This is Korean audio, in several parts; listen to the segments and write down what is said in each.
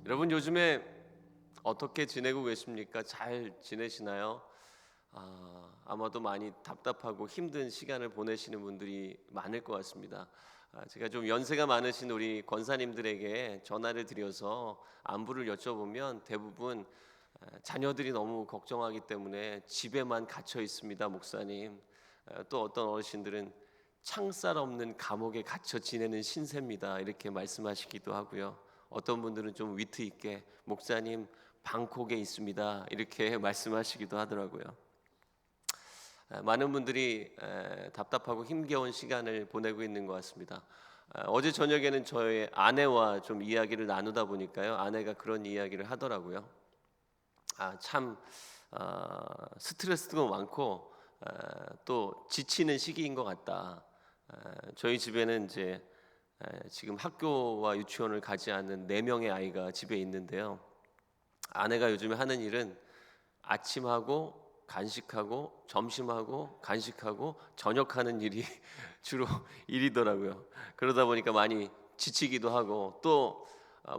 여러분 요즘에 어떻게 지내고 계십니까? 잘 지내시나요? 아마도 많이 답답하고 힘든 시간을 보내시는 분들이 많을 것 같습니다. 제가 좀 연세가 많으신 우리 권사님들에게 전화를 드려서 안부를 여쭤보면 대부분 자녀들이 너무 걱정하기 때문에 집에만 갇혀 있습니다, 목사님. 또 어떤 어르신들은 창살 없는 감옥에 갇혀 지내는 신세입니다, 이렇게 말씀하시기도 하고요. 어떤 분들은 좀 위트 있게 목사님 방콕에 있습니다, 이렇게 말씀하시기도 하더라고요. 많은 분들이 답답하고 힘겨운 시간을 보내고 있는 것 같습니다. 어제 저녁에는 저의 아내와 좀 이야기를 나누다 보니까요, 아내가 그런 이야기를 하더라고요. 참 스트레스도 많고 또 지치는 시기인 것 같다. 저희 집에는 이제 지금 학교와 유치원을 가지 않는 4명의 아이가 집에 있는데요. 아내가 요즘에 하는 일은 아침하고 간식하고 점심하고 간식하고 저녁하는 일이 주로 일이더라고요. 그러다 보니까 많이 지치기도 하고 또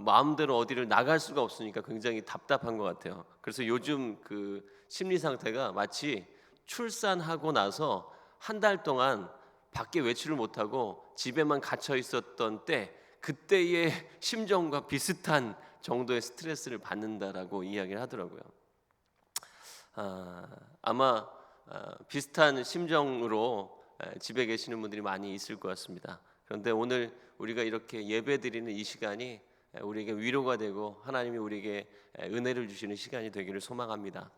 마음대로 어디를 나갈 수가 없으니까 굉장히 답답한 것 같아요. 그래서 요즘 그 심리 상태가 마치 출산하고 나서 한 달 동안 밖에 외출을 못하고 집에만 갇혀 있었던 때 그때의 심정과 비슷한 정도의 스트레스를 받는다라고 이야기를 하더라고요. 아마 비슷한 심정으로 집에 계시는 분들이 많이 있을 것 같습니다. 그런데 오늘 우리가 이렇게 예배드리는 이 시간이 우리에게 위로가 되고 하나님이 우리에게 은혜를 주시는 시간이 되기를 소망합니다.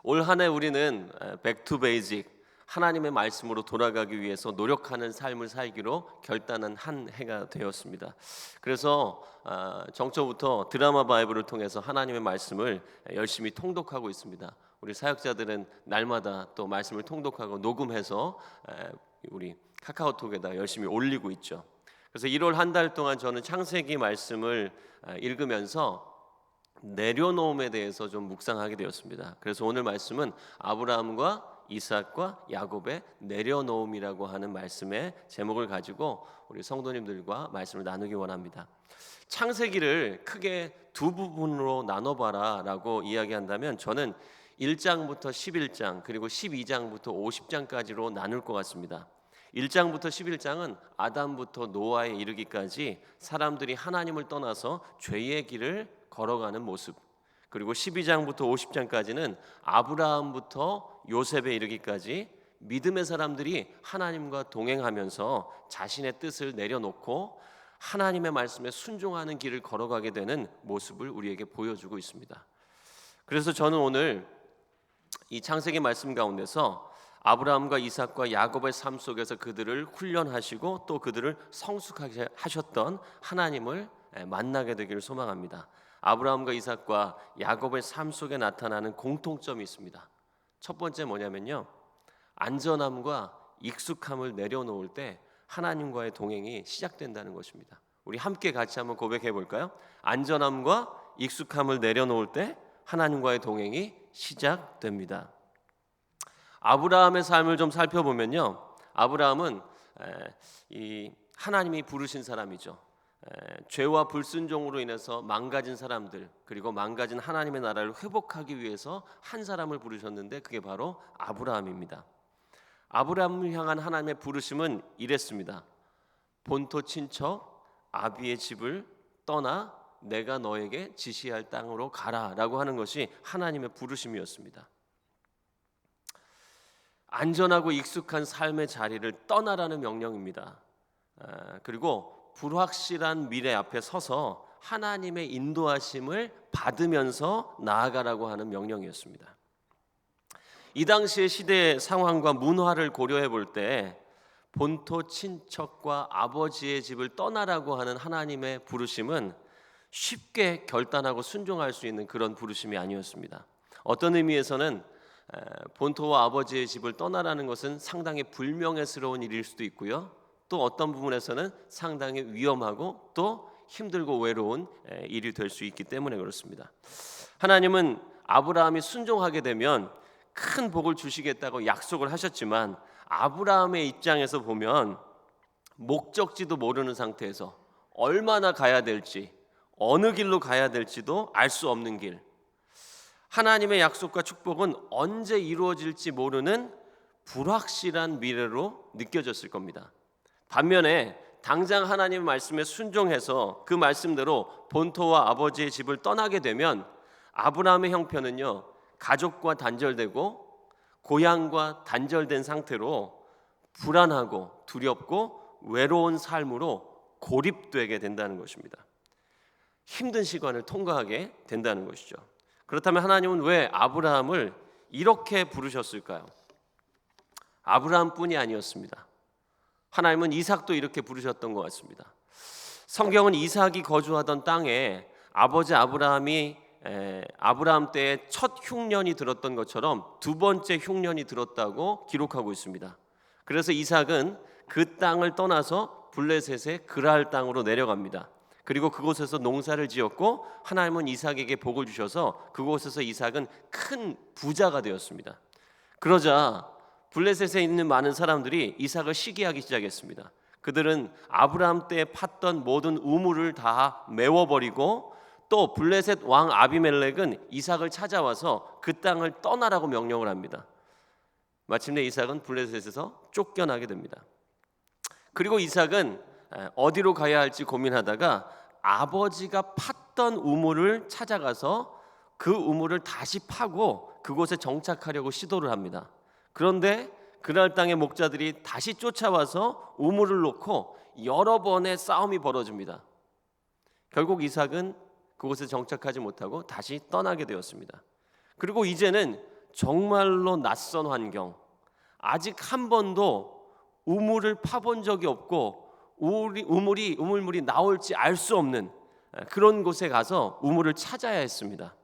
올 한 해 우리는 back to basic, 하나님의 말씀으로 돌아가기 위해서 노력하는 삶을 살기로 결단한 한 해가 되었습니다. 그래서 정초부터 드라마 바이블을 통해서 하나님의 말씀을 열심히 통독하고 있습니다. 우리 사역자들은 날마다 또 말씀을 통독하고 녹음해서 우리 카카오톡에다 열심히 올리고 있죠. 그래서 1월 한 달 동안 저는 창세기 말씀을 읽으면서 내려놓음에 대해서 좀 묵상하게 되었습니다. 그래서 오늘 말씀은 아브라함과 이삭과 야곱의 내려놓음이라고 하는 말씀의 제목을 가지고 우리 성도님들과 말씀을 나누기 원합니다. 창세기를 크게 두 부분으로 나눠봐라 라고 이야기한다면 저는 1장부터 11장 그리고 12장부터 50장까지로 나눌 것 같습니다. 1장부터 11장은 아담부터 노아에 이르기까지 사람들이 하나님을 떠나서 죄의 길을 걸어가는 모습, 그리고 12장부터 50장까지는 아브라함부터 요셉에 이르기까지 믿음의 사람들이 하나님과 동행하면서 자신의 뜻을 내려놓고 하나님의 말씀에 순종하는 길을 걸어가게 되는 모습을 우리에게 보여주고 있습니다. 그래서 저는 오늘 이 창세기 말씀 가운데서 아브라함과 이삭과 야곱의 삶 속에서 그들을 훈련하시고 또 그들을 성숙하게 하셨던 하나님을 만나게 되기를 소망합니다. 아브라함과 이삭과 야곱의 삶 속에 나타나는 공통점이 있습니다. 첫 번째 뭐냐면요, 안전함과 익숙함을 내려놓을 때 하나님과의 동행이 시작된다는 것입니다. 우리 함께 같이 한번 고백해 볼까요? 안전함과 익숙함을 내려놓을 때 하나님과의 동행이 시작됩니다. 아브라함의 삶을 좀 살펴보면요, 아브라함은 이 하나님이 부르신 사람이죠. 죄와 불순종으로 인해서 망가진 사람들, 그리고 망가진 하나님의 나라를 회복하기 위해서 한 사람을 부르셨는데 그게 바로 아브라함입니다. 아브라함을 향한 하나님의 부르심은 이랬습니다. 본토 친척 아비의 집을 떠나 내가 너에게 지시할 땅으로 가라 라고 하는 것이 하나님의 부르심이었습니다. 안전하고 익숙한 삶의 자리를 떠나라는 명령입니다. 그리고 불확실한 미래 앞에 서서 하나님의 인도하심을 받으면서 나아가라고 하는 명령이었습니다. 이 당시의 시대의 상황과 문화를 고려해 볼 때 본토 친척과 아버지의 집을 떠나라고 하는 하나님의 부르심은 쉽게 결단하고 순종할 수 있는 그런 부르심이 아니었습니다. 어떤 의미에서는 본토와 아버지의 집을 떠나라는 것은 상당히 불명예스러운 일일 수도 있고요, 또 어떤 부분에서는 상당히 위험하고 또 힘들고 외로운 일이 될 수 있기 때문에 그렇습니다. 하나님은 아브라함이 순종하게 되면 큰 복을 주시겠다고 약속을 하셨지만 아브라함의 입장에서 보면 목적지도 모르는 상태에서 얼마나 가야 될지, 어느 길로 가야 될지도 알 수 없는 길, 하나님의 약속과 축복은 언제 이루어질지 모르는 불확실한 미래로 느껴졌을 겁니다. 반면에 당장 하나님의 말씀에 순종해서 그 말씀대로 본토와 아버지의 집을 떠나게 되면 아브라함의 형편은요, 가족과 단절되고 고향과 단절된 상태로 불안하고 두렵고 외로운 삶으로 고립되게 된다는 것입니다. 힘든 시간을 통과하게 된다는 것이죠. 그렇다면 하나님은 왜 아브라함을 이렇게 부르셨을까요? 아브라함뿐이 아니었습니다. 하나님은 이삭도 이렇게 부르셨던 것 같습니다. 성경은 이삭이 거주하던 땅에 아버지 아브라함이 아브라함 때의 첫 흉년이 들었던 것처럼 두 번째 흉년이 들었다고 기록하고 있습니다. 그래서 이삭은 그 땅을 떠나서 블레셋의 그랄 땅으로 내려갑니다. 그리고 그곳에서 농사를 지었고 하나님은 이삭에게 복을 주셔서 그곳에서 이삭은 큰 부자가 되었습니다. 그러자 블레셋에 있는 많은 사람들이 이삭을 시기하기 시작했습니다. 그들은 아브라함 때 팠던 모든 우물을 다 메워버리고 또 블레셋 왕 아비멜렉은 이삭을 찾아와서 그 땅을 떠나라고 명령을 합니다. 마침내 이삭은 블레셋에서 쫓겨나게 됩니다. 그리고 이삭은 어디로 가야 할지 고민하다가 아버지가 팠던 우물을 찾아가서 그 우물을 다시 파고 그곳에 정착하려고 시도를 합니다. 그런데 그랄 땅의 목자들이 다시 쫓아와서 우물을 놓고 여러 번의 싸움이 벌어집니다. 결국 이삭은 그곳에 정착하지 못하고 다시 떠나게 되었습니다. 그리고 이제는 정말로 낯선 환경, 아직 한 번도 우물을 파본 적이 없고 우물물이 나올지 알 수 없는 그런 곳에 가서 우물을 찾아야 했습니다.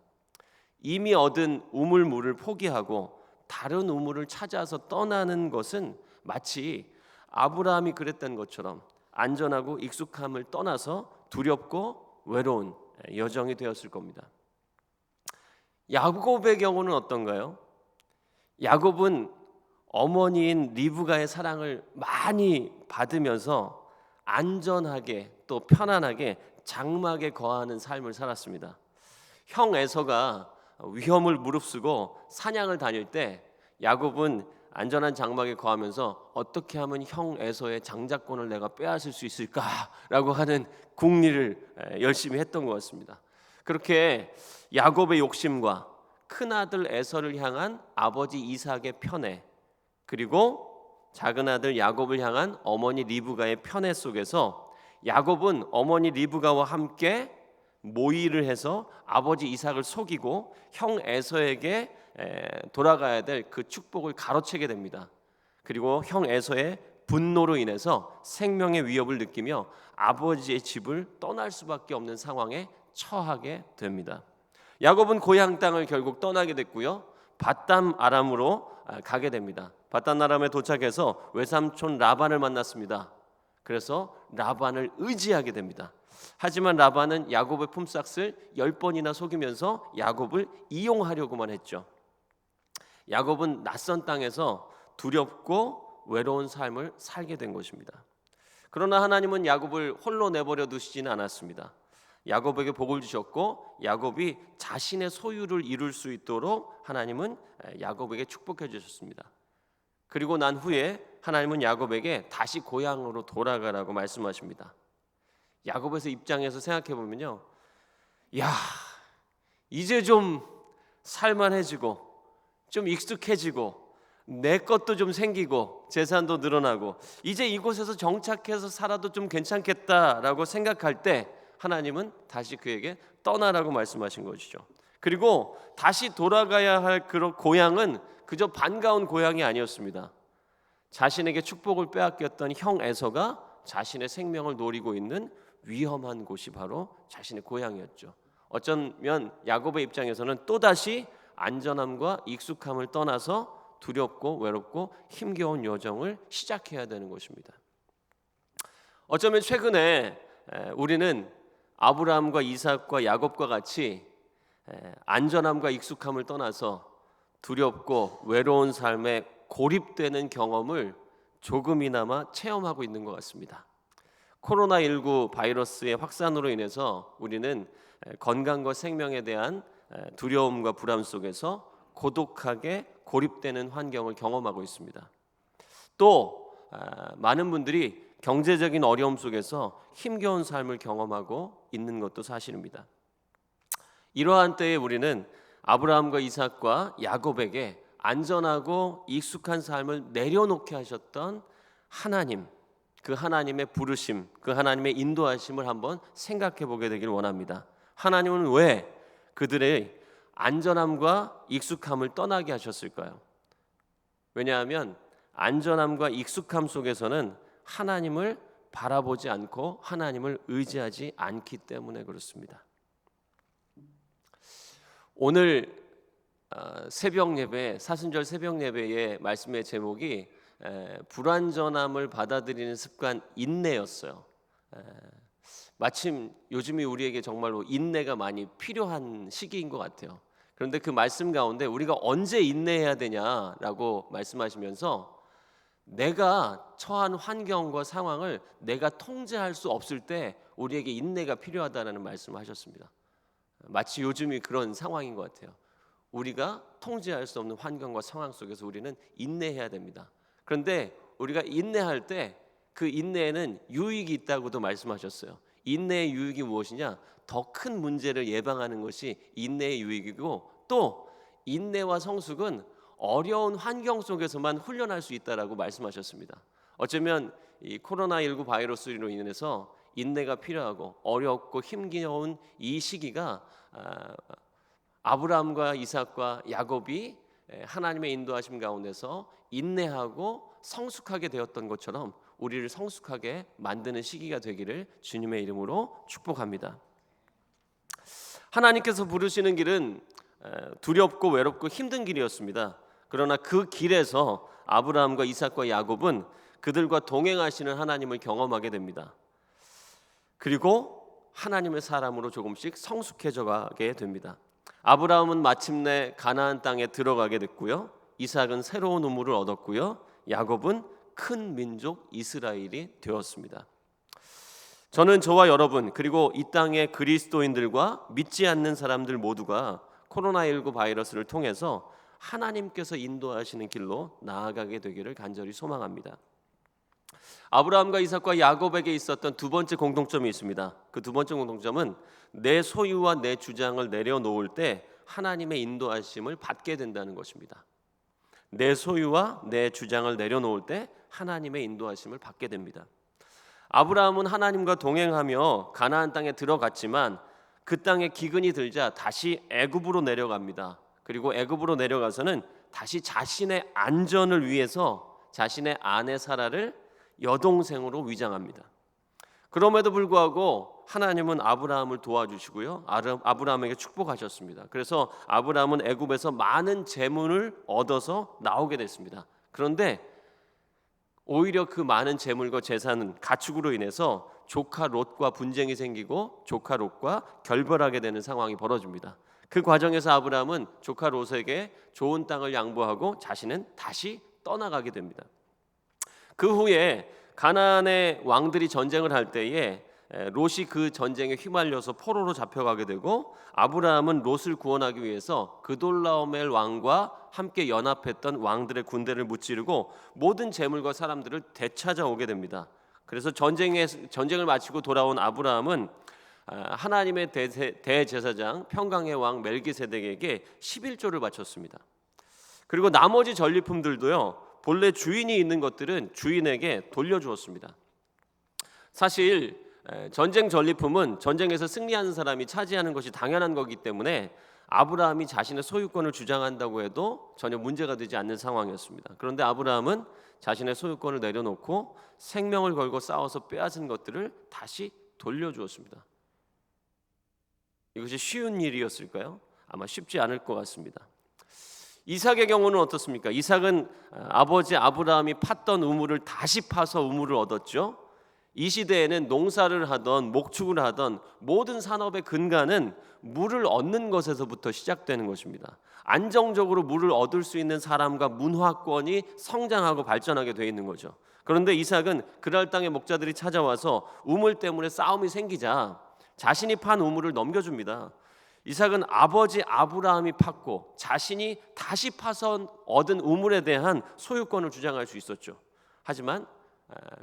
이미 얻은 우물물을 포기하고 다른 우물을 찾아서 떠나는 것은 마치 아브라함이 그랬던 것처럼 안전하고 익숙함을 떠나서 두렵고 외로운 여정이 되었을 겁니다. 야곱의 경우는 어떤가요? 야곱은 어머니인 리브가의 사랑을 많이 받으면서 안전하게 또 편안하게 장막에 거하는 삶을 살았습니다. 형 에서가 위험을 무릅쓰고 사냥을 다닐 때 야곱은 안전한 장막에 거하면서 어떻게 하면 형 에서의 장자권을 내가 빼앗을 수 있을까라고 하는 궁리를 열심히 했던 것 같습니다. 그렇게 야곱의 욕심과 큰아들 에서를 향한 아버지 이삭의 편애, 그리고 작은 아들 야곱을 향한 어머니 리브가의 편애 속에서 야곱은 어머니 리브가와 함께 모의를 해서 아버지 이삭을 속이고 형 에서에게 돌아가야 될 그 축복을 가로채게 됩니다. 그리고 형 에서의 분노로 인해서 생명의 위협을 느끼며 아버지의 집을 떠날 수밖에 없는 상황에 처하게 됩니다. 야곱은 고향 땅을 결국 떠나게 됐고요, 밧담 아람으로 가게 됩니다. 밧담 아람에 도착해서 외삼촌 라반을 만났습니다. 그래서 라반을 의지하게 됩니다. 하지만 라반은 야곱의 품삯을 10번이나 속이면서 야곱을 이용하려고만 했죠. 야곱은 낯선 땅에서 두렵고 외로운 삶을 살게 된 것입니다. 그러나 하나님은 야곱을 홀로 내버려 두시지는 않았습니다. 야곱에게 복을 주셨고 야곱이 자신의 소유를 이룰 수 있도록 하나님은 야곱에게 축복해 주셨습니다. 그리고 난 후에 하나님은 야곱에게 다시 고향으로 돌아가라고 말씀하십니다. 야곱의 입장에서 생각해 보면요, 야, 이제 좀 살만해지고 좀 익숙해지고 내 것도 좀 생기고 재산도 늘어나고 이제 이곳에서 정착해서 살아도 좀 괜찮겠다라고 생각할 때 하나님은 다시 그에게 떠나라고 말씀하신 것이죠. 그리고 다시 돌아가야 할 그런 고향은 그저 반가운 고향이 아니었습니다. 자신에게 축복을 빼앗겼던 형 에서가 자신의 생명을 노리고 있는 위험한 곳이 바로 자신의 고향이었죠. 어쩌면 야곱의 입장에서는 또다시 안전함과 익숙함을 떠나서 두렵고 외롭고 힘겨운 여정을 시작해야 되는 것입니다. 어쩌면 최근에 우리는 아브라함과 이삭과 야곱과 같이 안전함과 익숙함을 떠나서 두렵고 외로운 삶에 고립되는 경험을 조금이나마 체험하고 있는 것 같습니다. 코로나19 바이러스의 확산으로 인해서 우리는 건강과 생명에 대한 두려움과 불안 속에서 고독하게 고립되는 환경을 경험하고 있습니다. 또 많은 분들이 경제적인 어려움 속에서 힘겨운 삶을 경험하고 있는 것도 사실입니다. 이러한 때에 우리는 아브라함과 이삭과 야곱에게 안전하고 익숙한 삶을 내려놓게 하셨던 하나님, 그 하나님의 부르심, 그 하나님의 인도하심을 한번 생각해 보게 되길 원합니다. 하나님은 왜 그들의 안전함과 익숙함을 떠나게 하셨을까요? 왜냐하면 안전함과 익숙함 속에서는 하나님을 바라보지 않고 하나님을 의지하지 않기 때문에 그렇습니다. 오늘 새벽 예배, 사순절 새벽 예배의 말씀의 제목이 불완전함을 받아들이는 습관 인내였어요. 마침 요즘이 우리에게 정말로 인내가 많이 필요한 시기인 것 같아요. 그런데 그 말씀 가운데 우리가 언제 인내해야 되냐라고 말씀하시면서 내가 처한 환경과 상황을 내가 통제할 수 없을 때 우리에게 인내가 필요하다는 말씀을 하셨습니다. 마치 요즘이 그런 상황인 것 같아요. 우리가 통제할 수 없는 환경과 상황 속에서 우리는 인내해야 됩니다. 그런데 우리가 인내할 때 그 인내에는 유익이 있다고도 말씀하셨어요. 인내의 유익이 무엇이냐? 더 큰 문제를 예방하는 것이 인내의 유익이고, 또 인내와 성숙은 어려운 환경 속에서만 훈련할 수 있다라고 말씀하셨습니다. 어쩌면 이 코로나19 바이러스로 인해서 인내가 필요하고 어렵고 힘겨운 이 시기가 아브라함과 이삭과 야곱이 하나님의 인도하심 가운데서 인내하고 성숙하게 되었던 것처럼 우리를 성숙하게 만드는 시기가 되기를 주님의 이름으로 축복합니다. 하나님께서 부르시는 길은 두렵고 외롭고 힘든 길이었습니다. 그러나 그 길에서 아브라함과 이삭과 야곱은 그들과 동행하시는 하나님을 경험하게 됩니다. 그리고 하나님의 사람으로 조금씩 성숙해져 가게 됩니다. 아브라함은 마침내 가나안 땅에 들어가게 됐고요. 이삭은 새로운 우물을 얻었고요. 야곱은 큰 민족 이스라엘이 되었습니다. 저는 저와 여러분 그리고 이 땅의 그리스도인들과 믿지 않는 사람들 모두가 코로나19 바이러스를 통해서 하나님께서 인도하시는 길로 나아가게 되기를 간절히 소망합니다. 아브라함과 이삭과 야곱에게 있었던 두 번째 공통점이 있습니다. 그 두 번째 공통점은 내 소유와 내 주장을 내려놓을 때 하나님의 인도하심을 받게 된다는 것입니다. 내 소유와 내 주장을 내려놓을 때 하나님의 인도하심을 받게 됩니다. 아브라함은 하나님과 동행하며 가나안 땅에 들어갔지만 그 땅에 기근이 들자 다시 애굽으로 내려갑니다. 그리고 애굽으로 내려가서는 다시 자신의 안전을 위해서 자신의 아내 사라를 여동생으로 위장합니다. 그럼에도 불구하고 하나님은 아브라함을 도와주시고요. 아브라함에게 축복하셨습니다. 그래서 아브라함은 애굽에서 많은 재물을 얻어서 나오게 됐습니다. 그런데 오히려 그 많은 재물과 재산은 가축으로 인해서 조카 롯과 분쟁이 생기고 조카 롯과 결별하게 되는 상황이 벌어집니다. 그 과정에서 아브라함은 조카 롯에게 좋은 땅을 양보하고 자신은 다시 떠나가게 됩니다. 그 후에 가나안의 왕들이 전쟁을 할 때에 롯이 그 전쟁에 휘말려서 포로로 잡혀가게 되고 아브라함은 롯을 구원하기 위해서 그돌라오멜 왕과 함께 연합했던 왕들의 군대를 무찌르고 모든 재물과 사람들을 되찾아오게 됩니다. 그래서 전쟁을 마치고 돌아온 아브라함은 하나님의 대제사장 평강의 왕 멜기세덱에게 11조를 바쳤습니다. 그리고 나머지 전리품들도요, 본래 주인이 있는 것들은 주인에게 돌려주었습니다. 사실 전쟁 전리품은 전쟁에서 승리하는 사람이 차지하는 것이 당연한 거기 때문에 아브라함이 자신의 소유권을 주장한다고 해도 전혀 문제가 되지 않는 상황이었습니다. 그런데 아브라함은 자신의 소유권을 내려놓고 생명을 걸고 싸워서 빼앗은 것들을 다시 돌려주었습니다. 이것이 쉬운 일이었을까요? 아마 쉽지 않을 것 같습니다. 이삭의 경우는 어떻습니까? 이삭은 아버지 아브라함이 팠던 우물을 다시 파서 우물을 얻었죠. 이 시대에는 농사를 하던 목축을 하던 모든 산업의 근간은 물을 얻는 것에서부터 시작되는 것입니다. 안정적으로 물을 얻을 수 있는 사람과 문화권이 성장하고 발전하게 되어 있는 거죠. 그런데 이삭은 그랄 땅의 목자들이 찾아와서 우물 때문에 싸움이 생기자 자신이 판 우물을 넘겨줍니다. 이삭은 아버지 아브라함이 팠고 자신이 다시 파서 얻은 우물에 대한 소유권을 주장할 수 있었죠. 하지만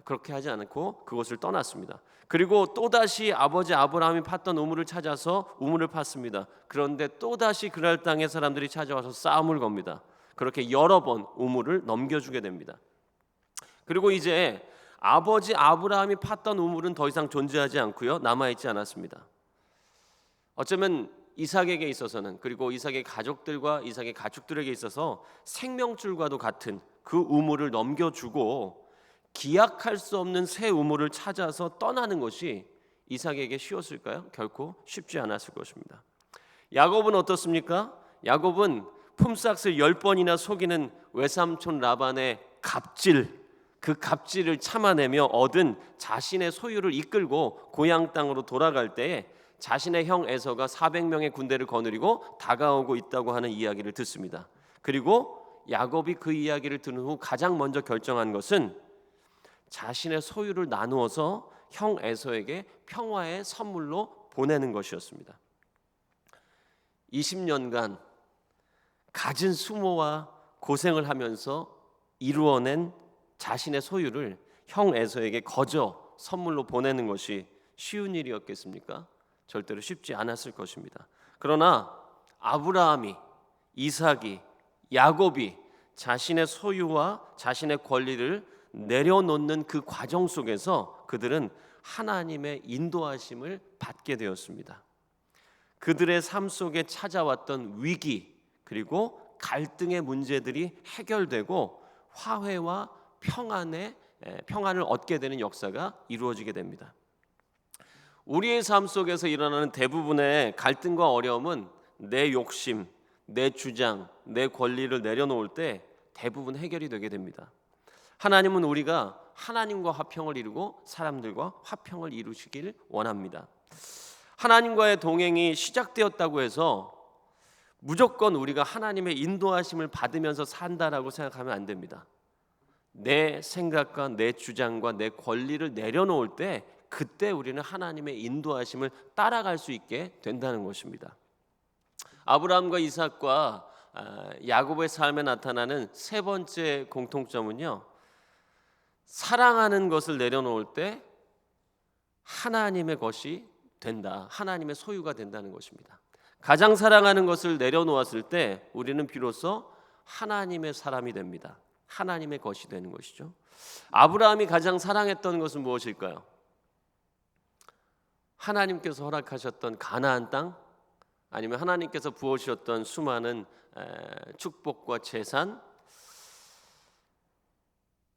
그렇게 하지 않고 그곳을 떠났습니다. 그리고 또다시 아버지 아브라함이 팠던 우물을 찾아서 우물을 팠습니다. 그런데 또다시 그랄 땅의 사람들이 찾아와서 싸움을 겁니다. 그렇게 여러 번 우물을 넘겨주게 됩니다. 그리고 이제 아버지 아브라함이 팠던 우물은 더 이상 존재하지 않고요, 남아있지 않았습니다. 어쩌면 이삭에게 있어서는, 그리고 이삭의 가족들과 이삭의 가축들에게 있어서 생명줄과도 같은 그 우물을 넘겨주고 기약할 수 없는 새 우물을 찾아서 떠나는 것이 이삭에게 쉬웠을까요? 결코 쉽지 않았을 것입니다. 야곱은 어떻습니까? 야곱은 품삯을 10번이나 속이는 외삼촌 라반의 갑질, 그 갑질을 참아내며 얻은 자신의 소유를 이끌고 고향 땅으로 돌아갈 때에 자신의 형 에서가 400명의 군대를 거느리고 다가오고 있다고 하는 이야기를 듣습니다. 그리고 야곱이 그 이야기를 들은 후 가장 먼저 결정한 것은 자신의 소유를 나누어서 형 에서에게 평화의 선물로 보내는 것이었습니다. 20년간 갖은 수모와 고생을 하면서 이루어낸 자신의 소유를 형 에서에게 거저 선물로 보내는 것이 쉬운 일이었겠습니까? 절대로 쉽지 않았을 것입니다. 그러나 아브라함이, 이삭이, 야곱이 자신의 소유와 자신의 권리를 내려놓는 그 과정 속에서 그들은 하나님의 인도하심을 받게 되었습니다. 그들의 삶 속에 찾아왔던 위기 그리고 갈등의 문제들이 해결되고 화해와 평안을 얻게 되는 역사가 이루어지게 됩니다. 우리의 삶 속에서 일어나는 대부분의 갈등과 어려움은 내 욕심, 내 주장, 내 권리를 내려놓을 때 대부분 해결이 되게 됩니다. 하나님은 우리가 하나님과 화평을 이루고 사람들과 화평을 이루시길 원합니다. 하나님과의 동행이 시작되었다고 해서 무조건 우리가 하나님의 인도하심을 받으면서 산다라고 생각하면 안 됩니다. 내 생각과 내 주장과 내 권리를 내려놓을 때 그때 우리는 하나님의 인도하심을 따라갈 수 있게 된다는 것입니다. 아브라함과 이삭과 야곱의 삶에 나타나는 세 번째 공통점은요, 사랑하는 것을 내려놓을 때 하나님의 것이 된다, 하나님의 소유가 된다는 것입니다. 가장 사랑하는 것을 내려놓았을 때 우리는 비로소 하나님의 사람이 됩니다. 하나님의 것이 되는 것이죠. 아브라함이 가장 사랑했던 것은 무엇일까요? 하나님께서 허락하셨던 가나안 땅, 아니면 하나님께서 부어주셨던 수많은 축복과 재산.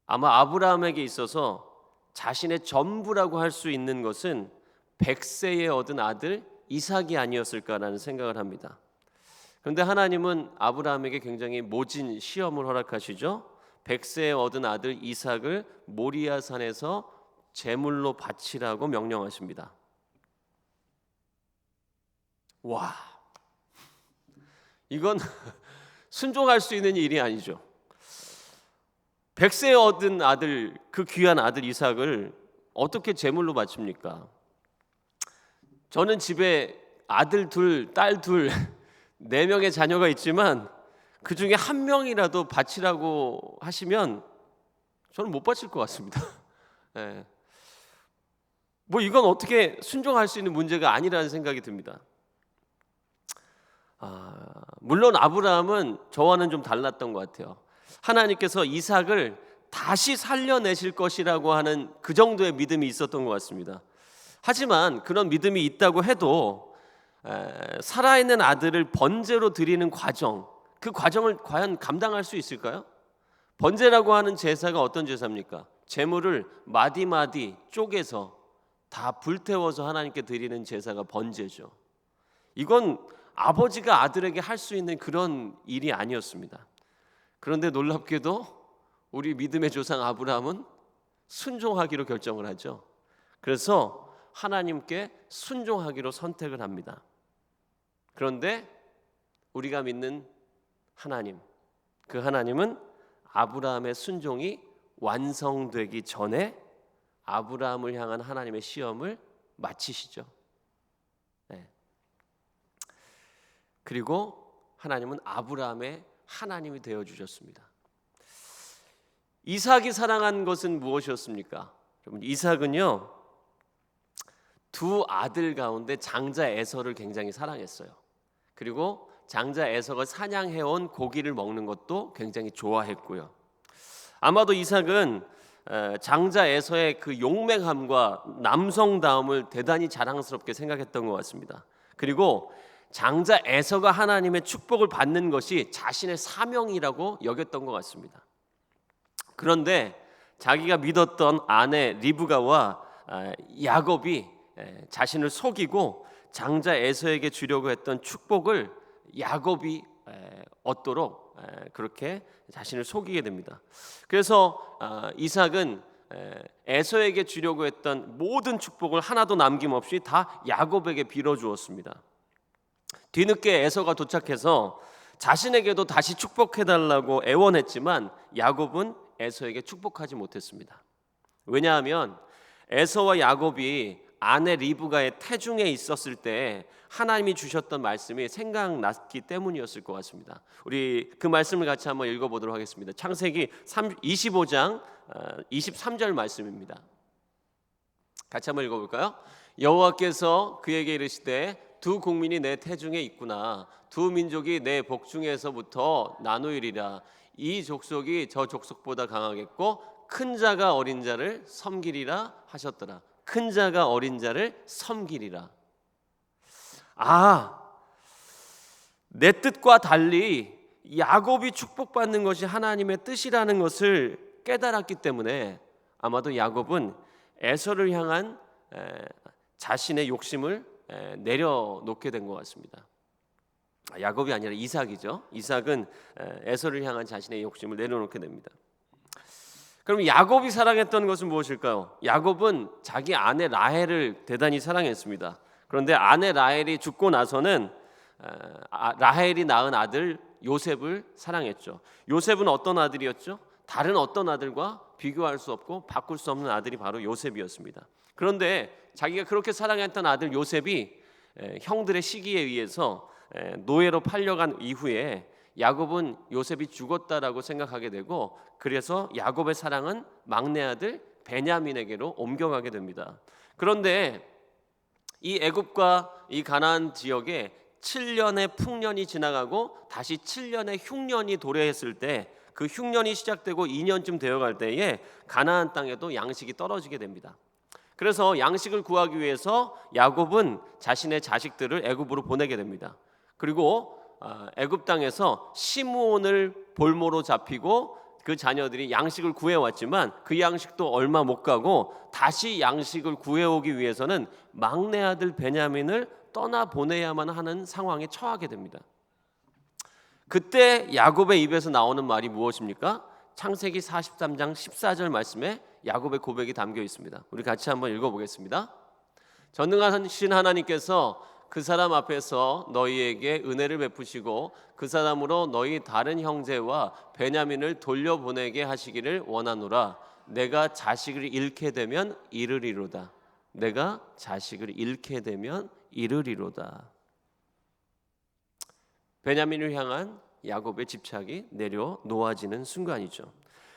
아마 아브라함에게 있어서 자신의 전부라고 할 수 있는 것은 100세에 얻은 아들 이삭이 아니었을까라는 생각을 합니다. 그런데 하나님은 아브라함에게 굉장히 모진 시험을 허락하시죠. 100세에 얻은 아들 이삭을 모리아산에서 제물로 바치라고 명령하십니다. 와, 이건 순종할 수 있는 일이 아니죠. 100세에 얻은 아들, 그 귀한 아들 이삭을 어떻게 제물로 바칩니까? 저는 집에 아들 둘, 딸 둘, 4명의 자녀가 있지만 그 중에 한 명이라도 바치라고 하시면 저는 못 바칠 것 같습니다. 네. 뭐 이건 어떻게 순종할 수 있는 문제가 아니라는 생각이 듭니다. 물론 아브라함은 저와는 좀 달랐던 것 같아요. 하나님께서 이삭을 다시 살려내실 것이라고 하는 그 정도의 믿음이 있었던 것 같습니다. 하지만 그런 믿음이 있다고 해도 살아있는 아들을 번제로 드리는 과정, 그 과정을 과연 감당할 수 있을까요? 번제라고 하는 제사가 어떤 제사입니까? 제물을 마디마디 쪼개서 다 불태워서 하나님께 드리는 제사가 번제죠. 이건 아버지가 아들에게 할 수 있는 그런 일이 아니었습니다. 그런데 놀랍게도 우리 믿음의 조상 아브라함은 순종하기로 결정을 하죠. 그래서 하나님께 순종하기로 선택을 합니다. 그런데 우리가 믿는 하나님, 그 하나님은 아브라함의 순종이 완성되기 전에 아브라함을 향한 하나님의 시험을 마치시죠. 네. 그리고 하나님은 아브라함의 하나님이 되어 주셨습니다. 이삭이 사랑한 것은 무엇이었습니까? 여러분, 이삭은요 두 아들 가운데 장자 에서를 굉장히 사랑했어요. 그리고 장자 에서가 사냥해온 고기를 먹는 것도 굉장히 좋아했고요. 아마도 이삭은 장자 에서의 그 용맹함과 남성다움을 대단히 자랑스럽게 생각했던 것 같습니다. 그리고 장자 에서가 하나님의 축복을 받는 것이 자신의 사명이라고 여겼던 것 같습니다. 그런데 자기가 믿었던 아내 리브가와 야곱이 자신을 속이고 장자 에서에게 주려고 했던 축복을 야곱이 얻도록 그렇게 자신을 속이게 됩니다. 그래서 이삭은 에서에게 주려고 했던 모든 축복을 하나도 남김없이 다 야곱에게 빌어주었습니다. 뒤늦게 에서가 도착해서 자신에게도 다시 축복해달라고 애원했지만 야곱은 에서에게 축복하지 못했습니다. 왜냐하면 에서와 야곱이 아내 리브가의 태중에 있었을 때 하나님이 주셨던 말씀이 생각났기 때문이었을 것 같습니다. 우리 그 말씀을 같이 한번 읽어보도록 하겠습니다. 창세기 25장 23절 말씀입니다. 같이 한번 읽어볼까요? 여호와께서 그에게 이르시되 두 국민이 내 태중에 있구나. 두 민족이 내 복중에서부터 나누이리라. 이 족속이 저 족속보다 강하겠고 큰 자가 어린 자를 섬기리라 하셨더라. 큰 자가 어린 자를 섬기리라. 내 뜻과 달리 야곱이 축복받는 것이 하나님의 뜻이라는 것을 깨달았기 때문에 아마도 야곱은 에서를 향한 자신의 욕심을 내려놓게 된 것 같습니다. 야곱이 아니라 이삭이죠. 이삭은 에서를 향한 자신의 욕심을 내려놓게 됩니다. 그럼 야곱이 사랑했던 것은 무엇일까요? 야곱은 자기 아내 라헬을 대단히 사랑했습니다. 그런데 아내 라헬이 죽고 나서는 라헬이 낳은 아들 요셉을 사랑했죠. 요셉은 어떤 아들이었죠? 다른 어떤 아들과 비교할 수 없고 바꿀 수 없는 아들이 바로 요셉이었습니다. 그런데 자기가 그렇게 사랑했던 아들 요셉이 형들의 시기에 의해서 노예로 팔려간 이후에 야곱은 요셉이 죽었다라고 생각하게 되고 그래서 야곱의 사랑은 막내 아들 베냐민에게로 옮겨가게 됩니다. 그런데 이 애굽과 이 가나안 지역에 7년의 풍년이 지나가고 다시 7년의 흉년이 도래했을 때 그 흉년이 시작되고 2년쯤 되어갈 때에 가나안 땅에도 양식이 떨어지게 됩니다. 그래서 양식을 구하기 위해서 야곱은 자신의 자식들을 애굽으로 보내게 됩니다. 그리고 애굽 땅에서 시므온을 볼모로 잡히고 그 자녀들이 양식을 구해왔지만 그 양식도 얼마 못 가고 다시 양식을 구해오기 위해서는 막내 아들 베냐민을 떠나보내야만 하는 상황에 처하게 됩니다. 그때 야곱의 입에서 나오는 말이 무엇입니까? 창세기 43장 14절 말씀에 야곱의 고백이 담겨 있습니다. 우리 같이 한번 읽어보겠습니다. 전능하신 하나님께서 그 사람 앞에서 너희에게 은혜를 베푸시고 그 사람으로 너희 다른 형제와 베냐민을 돌려보내게 하시기를 원하노라. 내가 자식을 잃게 되면 이르리로다. 내가 자식을 잃게 되면 이르리로다. 베냐민을 향한 야곱의 집착이 내려 놓아지는 순간이죠.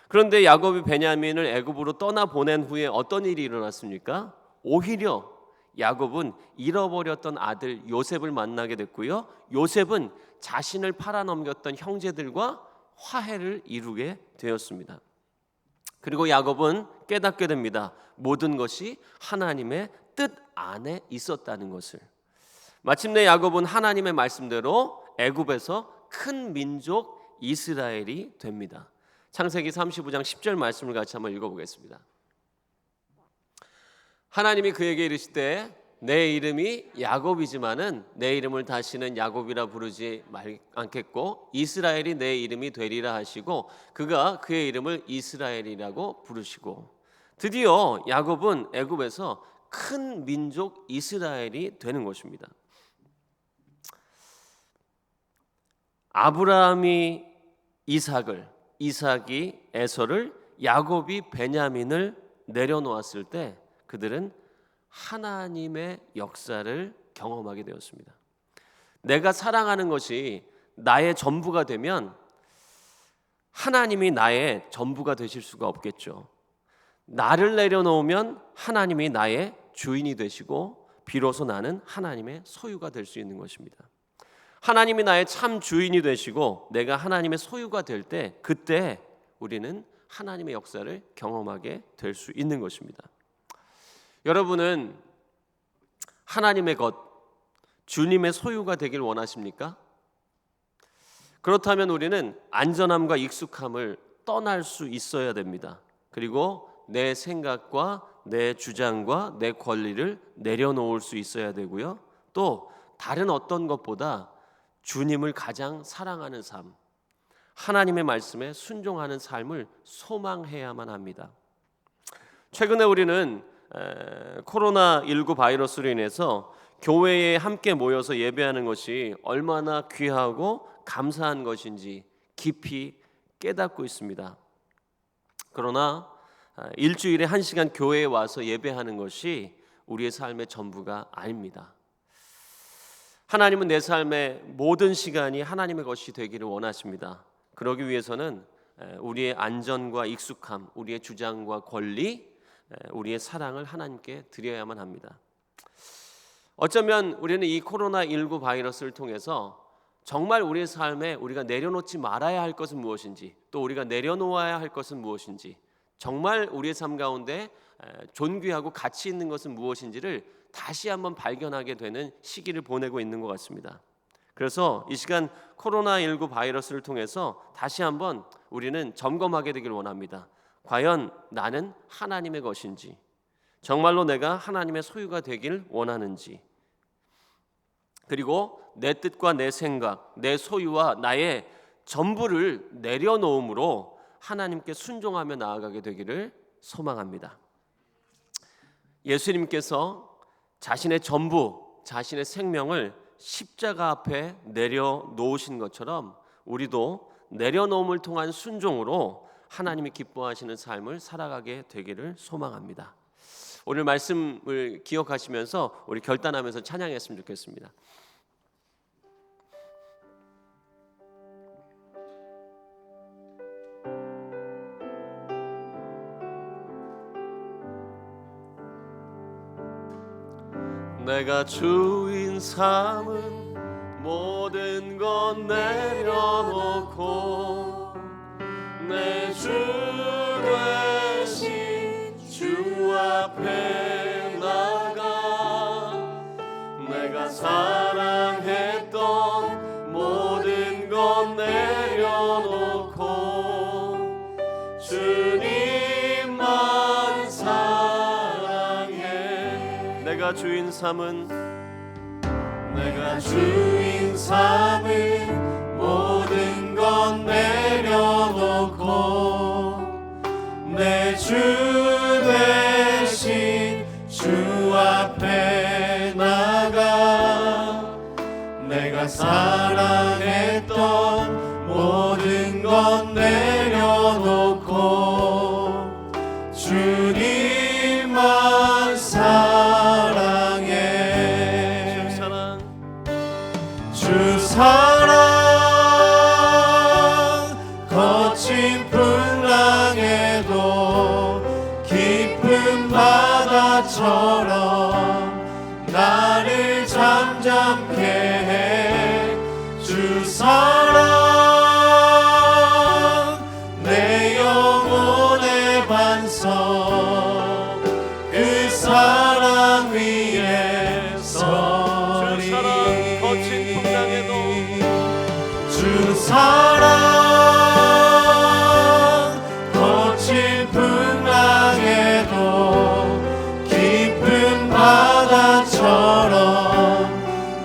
그런데 야곱이 베냐민을 애굽으로 떠나보낸 후에 어떤 일이 일어났습니까? 오히려 야곱은 잃어버렸던 아들 요셉을 만나게 됐고요. 요셉은 자신을 팔아넘겼던 형제들과 화해를 이루게 되었습니다. 그리고 야곱은 깨닫게 됩니다. 모든 것이 하나님의 뜻 안에 있었다는 것을. 마침내 야곱은 하나님의 말씀대로 애굽에서 큰 민족 이스라엘이 됩니다. 창세기 35장 10절 말씀을 같이 한번 읽어보겠습니다. 하나님이 그에게 이르시되 내 이름이 야곱이지만은 내 이름을 다시는 야곱이라 부르지 않겠고 이스라엘이 내 이름이 되리라 하시고 그가 그의 이름을 이스라엘이라고 부르시고 드디어 야곱은 애굽에서 큰 민족 이스라엘이 되는 것입니다. 아브라함이 이삭을, 이삭이 에서를, 야곱이 베냐민을 내려놓았을 때 그들은 하나님의 역사를 경험하게 되었습니다. 내가 사랑하는 것이 나의 전부가 되면 하나님이 나의 전부가 되실 수가 없겠죠. 나를 내려놓으면 하나님이 나의 주인이 되시고 비로소 나는 하나님의 소유가 될 수 있는 것입니다. 하나님이 나의 참 주인이 되시고 내가 하나님의 소유가 될 때 그때 우리는 하나님의 역사를 경험하게 될 수 있는 것입니다. 여러분은 하나님의 것, 주님의 소유가 되길 원하십니까? 그렇다면 우리는 안전함과 익숙함을 떠날 수 있어야 됩니다. 그리고 내 생각과 내 주장과 내 권리를 내려놓을 수 있어야 되고요. 또 다른 어떤 것보다 주님을 가장 사랑하는 삶, 하나님의 말씀에 순종하는 삶을 소망해야만 합니다. 최근에 우리는 코로나19 바이러스로 인해서 교회에 함께 모여서 예배하는 것이 얼마나 귀하고 감사한 것인지 깊이 깨닫고 있습니다. 그러나 일주일에 1시간 교회에 와서 예배하는 것이 우리의 삶의 전부가 아닙니다. 하나님은 내 삶의 모든 시간이 하나님의 것이 되기를 원하십니다. 그러기 위해서는 우리의 안전과 익숙함, 우리의 주장과 권리, 우리의 사랑을 하나님께 드려야만 합니다. 어쩌면 우리는 이 코로나19 바이러스를 통해서 정말 우리의 삶에 우리가 내려놓지 말아야 할 것은 무엇인지, 또 우리가 내려놓아야 할 것은 무엇인지, 정말 우리의 삶 가운데 존귀하고 가치 있는 것은 무엇인지를 다시 한번 발견하게 되는 시기를 보내고 있는 것 같습니다. 그래서 이 시간 코로나19 바이러스를 통해서 다시 한번 우리는 점검하게 되길 원합니다. 과연 나는 하나님의 것인지, 정말로 내가 하나님의 소유가 되길 원하는지, 그리고 내 뜻과 내 생각, 내 소유와 나의 전부를 내려놓음으로 하나님께 순종하며 나아가게 되기를 소망합니다. 예수님께서 자신의 전부, 자신의 생명을 십자가 앞에 내려놓으신 것처럼 우리도 내려놓음을 통한 순종으로 하나님이 기뻐하시는 삶을 살아가게 되기를 소망합니다. 오늘 말씀을 기억하시면서 우리 결단하면서 찬양했으면 좋겠습니다. 내가 주인 삼은 모든 것 내려놓고 내 주 되신 주 앞에 나가 내가 사랑했던 모든 것 내려놓고 주님만 사랑해. 내가 주인 삼은 모든 것 내려놓고 내 주 되신 주 앞에 나가 내가 사랑했던 모든 것 내려놓고 주님만 사랑해. 주 사랑 거친 풍랑에도 깊은 바다처럼 나를 잠잠케 해. 주 사랑 내 영혼의 반석 그 사랑 위에 서리. 주 사랑 거친 풍랑에도 깊은 바다처럼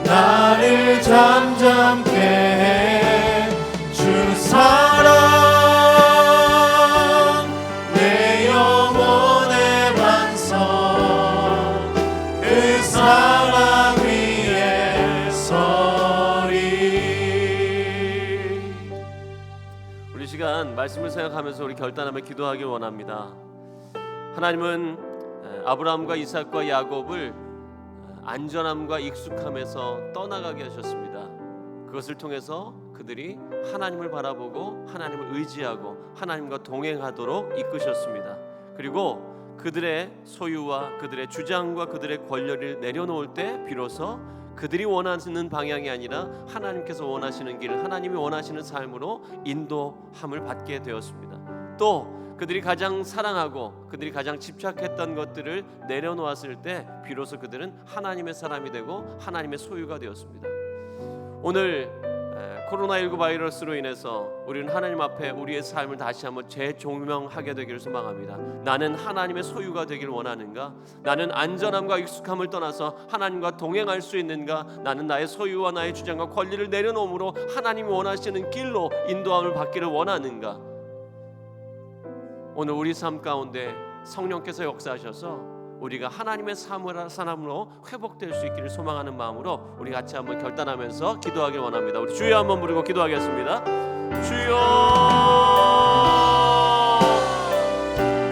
나를 잠잠케 해. 주 사랑 내 영혼의 반석 그 사랑 위에 서리. 우리 시간 시간 말씀을 생각하면서 우리 결단하며 기도하길 원합니다. 하나님은 아브라함과 이삭과 야곱을 안전함과 익숙함에서 떠나가게 하셨습니다. 그것을 통해서 그들이 하나님을 바라보고 하나님을 의지하고 하나님과 동행하도록 이끄셨습니다. 그리고 그들의 소유와 그들의 주장과 그들의 권력을 내려놓을 때 비로소 그들이 원하는 방향이 아니라 하나님께서 원하시는 길, 하나님이 원하시는 삶으로 인도함을 받게 되었습니다. 또 그들이 가장 사랑하고 그들이 가장 집착했던 것들을 내려놓았을 때 비로소 그들은 하나님의 사람이 되고 하나님의 소유가 되었습니다. 오늘 코로나19 바이러스로 인해서 우리는 하나님 앞에 우리의 삶을 다시 한번 재조명하게 되기를 소망합니다. 나는 하나님의 소유가 되길 원하는가? 나는 안전함과 익숙함을 떠나서 하나님과 동행할 수 있는가? 나는 나의 소유와 나의 주장과 권리를 내려놓음으로 하나님이 원하시는 길로 인도함을 받기를 원하는가? 오늘 우리 삶 가운데 성령께서 역사하셔서 우리가 하나님의 사람으로 회복될 수 있기를 소망하는 마음으로 우리 같이 한번 결단하면서 기도하길 원합니다. 우리 주여 한번 부르고 기도하겠습니다. 주여,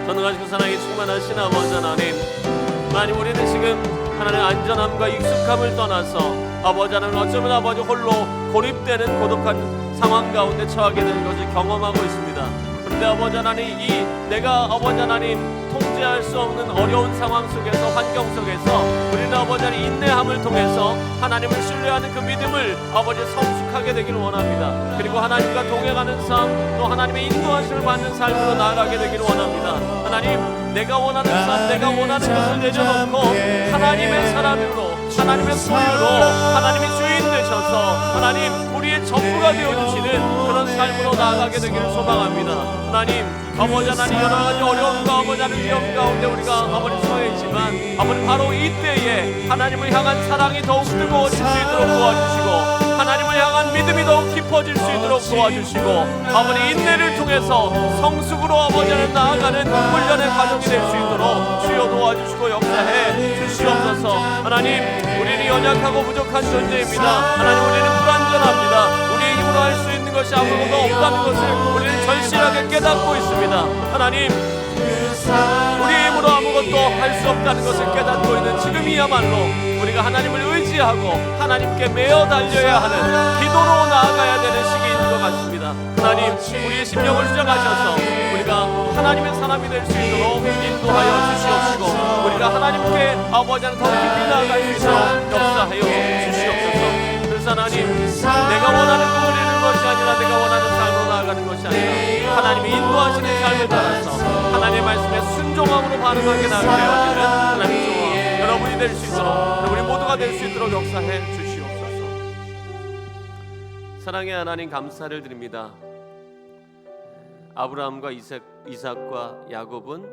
전능하시고 사랑이 충만하신 아버지 하나님, 우리는 지금 하나님의 안전함과 익숙함을 떠나서 아버지 하나님, 어쩌면 아버지 홀로 고립되는 고독한 상황 가운데 처하게 되는 것을 경험하고 있습니다. 그런데 아버지 하나님, 내가 아버지 하나님 통제할 수 없는 어려운 상황 속에서, 환경 속에서 우리는 아버지 하나님 인내함을 통해서 하나님을 신뢰하는 그 믿음을 아버지 성숙하게 되기를 원합니다. 그리고 하나님과 동행하는 삶, 또 하나님의 인도하심을 받는 삶으로 나아가게 되기를 원합니다. 하나님, 내가 원하는 삶, 내가 원하는 것을 내려놓고 하나님의 사람으로, 하나님의 소유로 하나님의 주인 되셔서 하나님 우리의 전부가 되어주시는 그런 삶으로 나아가게 되기를 소망합니다. 하나님, 아버지 하나님, 여러 가지 어려움과 아버지 하나님 위험 가운데 우리가 아버지 처해 있지만 아버지 바로 이때에 하나님을 향한 사랑이 더욱 뜨거워질 수 있도록 도와주시고 하나님을 향한 믿음이 더욱 깊어질 수 있도록 도와주시고 아버지 인내를 통해서 성숙으로 아버지 하나님 나아가는 훈련의 과정이 될 수 있도록 주여 도와주시고 역사해 주시옵소서. 하나님, 우리는 연약하고 부족한 존재입니다. 하나님, 우리는 불완전합니다. 우리의 힘으로 할 수 있는 것이 아무것도 없다는 것을 우리는 절실하게 깨닫고 있습니다. 하나님, 우리의 힘으로 아무것도 할 수 없다는 것을 깨닫고 있는 지금이야말로 우리가 하나님을 의지하고 하나님께 매어 달려야 하는 기도로 나아가야 되는 시기인 것 같습니다. 하나님, 우리의 심령을 수정하셔서 우리가 하나님의 사람이 될 수 있도록 인도하여 주시옵시고 우리가 하나님께 아버지 하나님 더 깊이 나아갈 수 있도록 역사하여 주시옵소서. 그래서 하나님, 내가 원하는 꿈을 이루는 것이 아니라 내가 원하는 삶으로 나아가는 것이 아니라 하나님이 인도하시는 삶을 따라서 하나님의 말씀에 순종함으로 반응하게 되어지는 하나님 저와 여러분이 될 수 있도록, 우리 모두가 될 수 있도록 역사해 주시옵소서. 사랑의 하나님, 감사를 드립니다. 아브라함과 이삭과 야곱은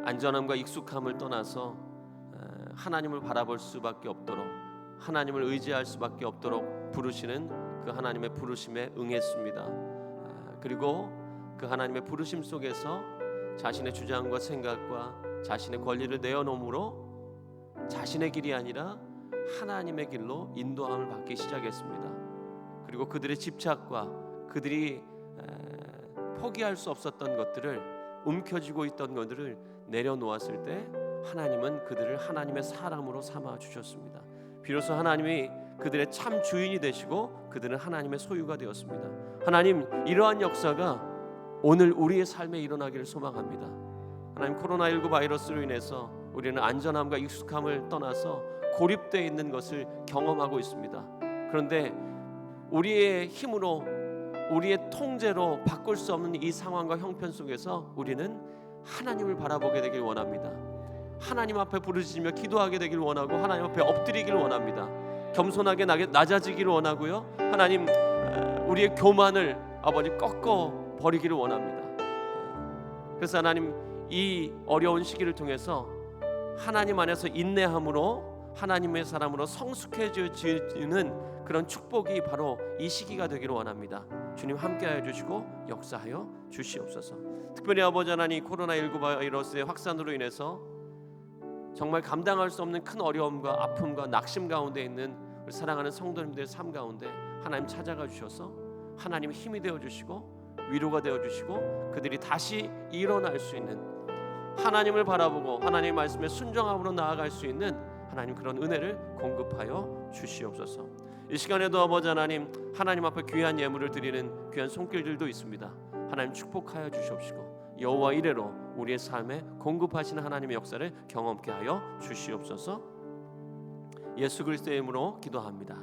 안전함과 익숙함을 떠나서 하나님을 바라볼 수밖에 없도록, 하나님을 의지할 수밖에 없도록 부르시는 그 하나님의 부르심에 응했습니다. 그리고 그 하나님의 부르심 속에서 자신의 주장과 생각과 자신의 권리를 내어놓음으로 자신의 길이 아니라 하나님의 길로 인도함을 받기 시작했습니다. 그리고 그들의 집착과 그들이 포기할 수 없었던 것들을, 움켜쥐고 있던 것들을 내려놓았을 때 하나님은 그들을 하나님의 사람으로 삼아 주셨습니다. 비로소 하나님이 그들의 참 주인이 되시고 그들은 하나님의 소유가 되었습니다. 하나님, 이러한 역사가 오늘 우리의 삶에 일어나기를 소망합니다. 하나님, 코로나19 바이러스로 인해서 우리는 안전함과 익숙함을 떠나서 고립되어 있는 것을 경험하고 있습니다. 그런데 우리의 힘으로, 우리의 통제로 바꿀 수 없는 이 상황과 형편 속에서 우리는 하나님을 바라보게 되길 원합니다. 하나님 앞에 부르짖으며 기도하게 되길 원하고 하나님 앞에 엎드리길 원합니다. 겸손하게 낮아지기를 원하고요. 하나님, 우리의 교만을 아버지 꺾어 버리기를 원합니다. 그래서 하나님, 이 어려운 시기를 통해서 하나님 안에서 인내함으로 하나님의 사람으로 성숙해지는 그런 축복이 바로 이 시기가 되기를 원합니다. 주님 함께하여 주시고 역사하여 주시옵소서. 특별히 아버지 하나님, 코로나19 바이러스의 확산으로 인해서 정말 감당할 수 없는 큰 어려움과 아픔과 낙심 가운데 있는 우리 사랑하는 성도님들의 삶 가운데 하나님 찾아가 주셔서 하나님의 힘이 되어 주시고 위로가 되어 주시고 그들이 다시 일어날 수 있는, 하나님을 바라보고 하나님의 말씀에 순종함으로 나아갈 수 있는 하나님 그런 은혜를 공급하여 주시옵소서. 이 시간에도 아버지 하나님 앞에 귀한 예물을 드리는 귀한 손길들도 있습니다. 하나님 축복하여 주시옵시고 여호와 이래로 우리의 삶에 공급하시는 하나님의 역사를 경험케 하여 주시옵소서. 예수 그리스도의 이름으로 기도합니다.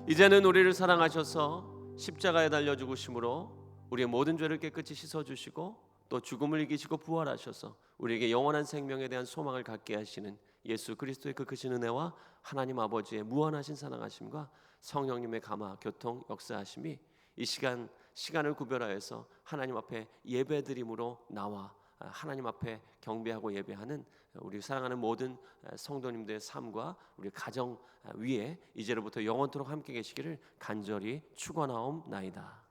이제는 우리를 사랑하셔서 십자가에 달려 죽으심으로 우리의 모든 죄를 깨끗이 씻어주시고 또 죽음을 이기시고 부활하셔서 우리에게 영원한 생명에 대한 소망을 갖게 하시는 예수 그리스도의 그 크신 은혜와 하나님 아버지의 무한하신 사랑하심과 성령님의 감화 교통 역사하심이 이 시간을 구별하여서 하나님 앞에 예배드림으로 나와 하나님 앞에 경배하고 예배하는 우리 사랑하는 모든 성도님들의 삶과 우리 가정 위에 이제로부터 영원토록 함께 계시기를 간절히 축원하옵나이다.